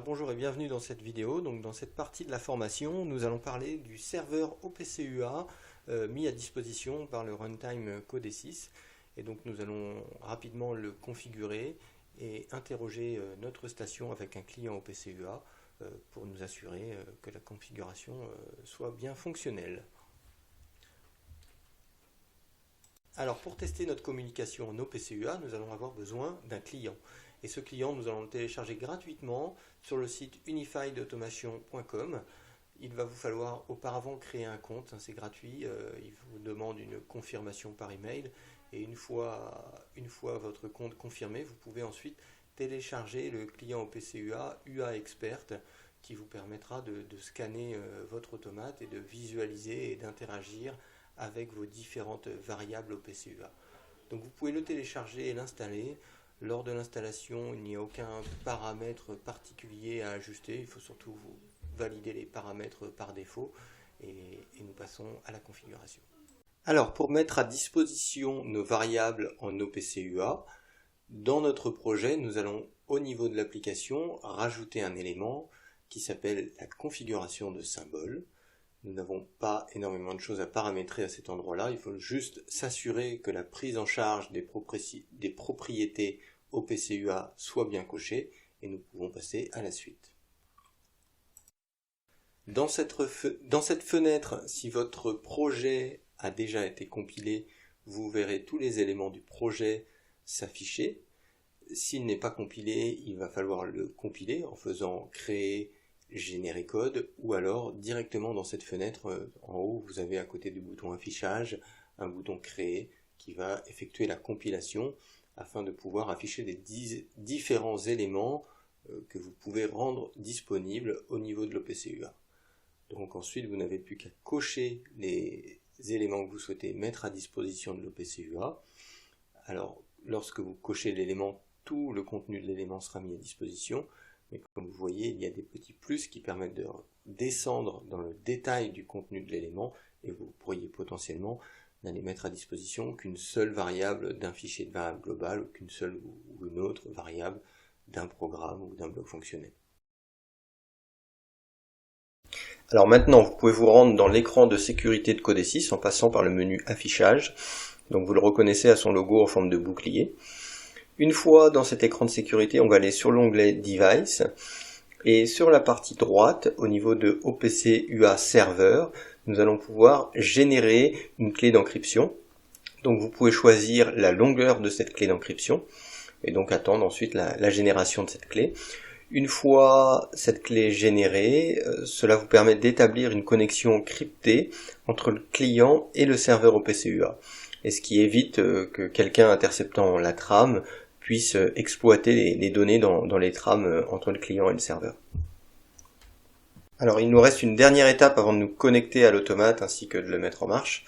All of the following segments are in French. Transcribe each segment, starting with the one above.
Alors bonjour et bienvenue dans cette vidéo. Donc dans cette partie de la formation, nous allons parler du serveur OPC-UA mis à disposition par le runtime Codesys. Et donc nous allons rapidement le configurer et interroger notre station avec un client OPC-UA pour nous assurer que la configuration soit bien fonctionnelle. Alors pour tester notre communication en OPC-UA, nous allons avoir besoin d'un client. Et ce client, nous allons le télécharger gratuitement sur le site unifiedautomation.com. Il va vous falloir auparavant créer un compte, c'est gratuit. Il vous demande une confirmation par email. Et une fois votre compte confirmé, vous pouvez ensuite télécharger le client OPC-UA, UA Expert, qui vous permettra de scanner votre automate et de visualiser et d'interagir avec vos différentes variables OPC-UA. Donc vous pouvez le télécharger et l'installer. Lors de l'installation, il n'y a aucun paramètre particulier à ajuster. Il faut surtout valider les paramètres par défaut et nous passons à la configuration. Alors pour mettre à disposition nos variables en OPC-UA, dans notre projet, nous allons au niveau de l'application rajouter un élément qui s'appelle la configuration de symbole. Nous n'avons pas énormément de choses à paramétrer à cet endroit-là. Il faut juste s'assurer que la prise en charge des propriétés OPC-UA soit bien cochée et nous pouvons passer à la suite. Dans cette fenêtre, si votre projet a déjà été compilé, vous verrez tous les éléments du projet s'afficher. S'il n'est pas compilé, il va falloir le compiler en faisant créer générer code, ou alors directement dans cette fenêtre en haut vous avez à côté du bouton affichage un bouton créer qui va effectuer la compilation afin de pouvoir afficher les différents éléments que vous pouvez rendre disponibles au niveau de l'OPC-UA. Donc ensuite vous n'avez plus qu'à cocher les éléments que vous souhaitez mettre à disposition de l'OPC-UA. Alors lorsque vous cochez l'élément, tout le contenu de l'élément sera mis à disposition. Mais comme vous voyez, il y a des petits plus qui permettent de descendre dans le détail du contenu de l'élément et vous pourriez potentiellement n'aller mettre à disposition qu'une seule variable d'un fichier de variable globale ou qu'une seule ou une autre variable d'un programme ou d'un bloc fonctionnel. Alors maintenant, vous pouvez vous rendre dans l'écran de sécurité de Codesys en passant par le menu affichage. Donc vous le reconnaissez à son logo en forme de bouclier. Une fois dans cet écran de sécurité, on va aller sur l'onglet Device et sur la partie droite, au niveau de OPC-UA Server, nous allons pouvoir générer une clé d'encryption. Donc vous pouvez choisir la longueur de cette clé d'encryption et donc attendre ensuite la génération de cette clé. Une fois cette clé générée, cela vous permet d'établir une connexion cryptée entre le client et le serveur OPC-UA. Et ce qui évite que quelqu'un interceptant la trame puisse exploiter les données dans les trames entre le client et le serveur. Alors il nous reste une dernière étape avant de nous connecter à l'automate ainsi que de le mettre en marche.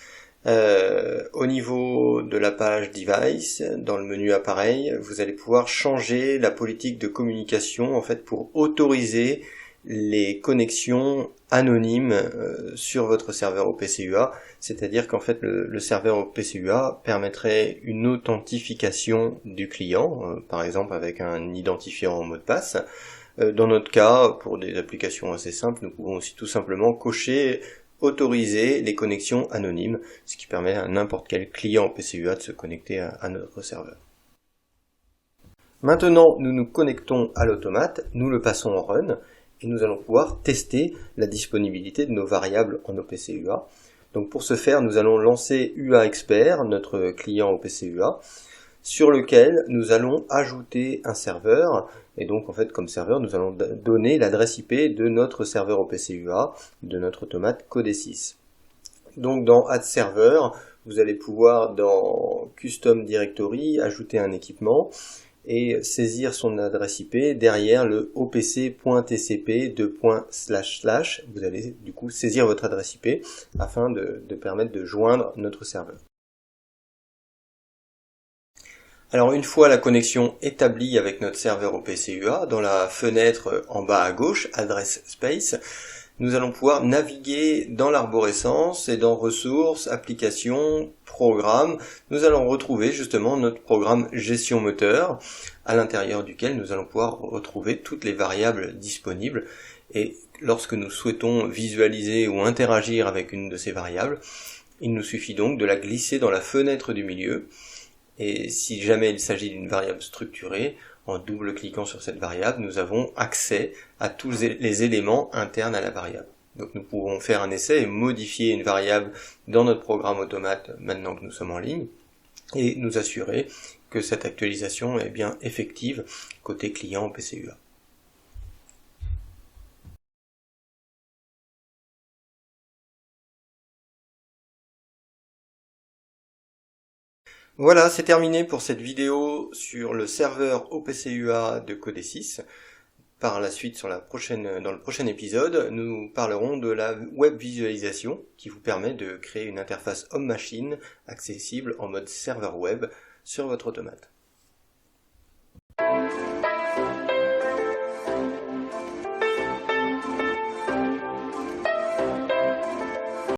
Au niveau de la page Device, dans le menu Appareil, vous allez pouvoir changer la politique de communication en fait pour autoriser les connexions anonymes sur votre serveur OPC-UA, c'est-à-dire qu'en fait le serveur OPC-UA permettrait une authentification du client, par exemple avec un identifiant en mot de passe. Dans notre cas, pour des applications assez simples, nous pouvons aussi tout simplement cocher autoriser les connexions anonymes, ce qui permet à n'importe quel client OPC-UA de se connecter à notre serveur. Maintenant, nous nous connectons à l'automate, nous le passons en run, et nous allons pouvoir tester la disponibilité de nos variables en OPC-UA. Donc pour ce faire, nous allons lancer UA Expert, notre client OPC-UA, sur lequel nous allons ajouter un serveur. Et donc en fait comme serveur, nous allons donner l'adresse IP de notre serveur OPC-UA, de notre automate Codesys. Donc dans Add Server, vous allez pouvoir dans Custom Directory ajouter un équipement et saisir son adresse IP derrière le opc.tcp : Vous allez du coup saisir votre adresse IP afin de permettre de joindre notre serveur. Alors une fois la connexion établie avec notre serveur OPC-UA, dans la fenêtre en bas à gauche, Address Space, nous allons pouvoir naviguer dans l'arborescence et dans ressources, applications, programmes. Nous allons retrouver justement notre programme gestion moteur, à l'intérieur duquel nous allons pouvoir retrouver toutes les variables disponibles. Et lorsque nous souhaitons visualiser ou interagir avec une de ces variables, il nous suffit donc de la glisser dans la fenêtre du milieu. Et si jamais il s'agit d'une variable structurée, en double-cliquant sur cette variable, nous avons accès à tous les éléments internes à la variable. Donc nous pouvons faire un essai et modifier une variable dans notre programme automate maintenant que nous sommes en ligne, et nous assurer que cette actualisation est bien effective côté client PCUA. Voilà, c'est terminé pour cette vidéo sur le serveur OPCUA de Codesys. Par la suite, dans le prochain épisode, nous parlerons de la web visualisation qui vous permet de créer une interface homme-machine accessible en mode serveur web sur votre automate.